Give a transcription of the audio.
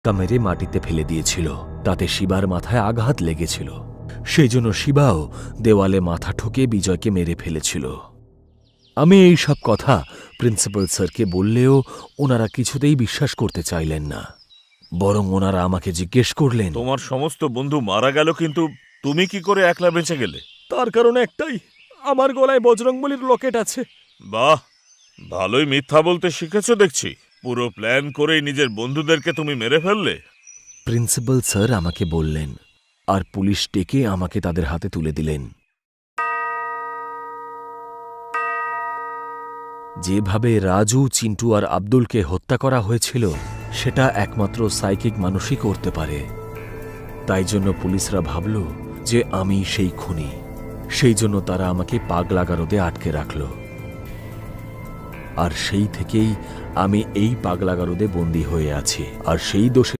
ধাক্কা মেরে মাটিতে ফেলে দিয়েছিল। তাতে শিবার মাথায় আঘাত লেগেছিল। সেই জন্য শিবাও দেওয়ালে মাথা ঠুকে বিজয়কে মেরে ফেলেছিল। আমি এই সব কথা প্রিন্সিপাল স্যারকে বললেও ওনারা কিছুতেই বিশ্বাস করতে চাইলেন না। বরং ওনারা আমাকে জিজ্ঞেস করলেন, তোমার সমস্ত বন্ধু মারা গেল, কিন্তু তুমি কি করে একলা বেঁচে গেলে? তার কারণ একটাই, আমার গলায় বজরংবলীর লকেট আছে। বাহ, ভালোই মিথ্যা বলতে শিখেছো দেখছি। পুরো প্ল্যান করেই নিজের বন্ধুদেরকে তুমি মেরে ফেললে। প্রিন্সিপাল স্যার আমাকে বললেন, আর পুলিশ ডেকে আমাকে তাদের হাতে তুলে দিলেন। যেভাবে রাজু, চিন্টু আর আব্দুলকে হত্যা করা হয়েছিল সেটা একমাত্র সাইকিক মানুষই করতে পারে। তাই জন্য পুলিশরা ভাবল যে আমি সেই খুনি। সেই জন্য তারা আমাকে পাগলাগারদে আটকে রাখল। আর সেই থেকেই আমি এই পাগলাগারদে বন্দী হয়ে আছি। আর সেই দোষে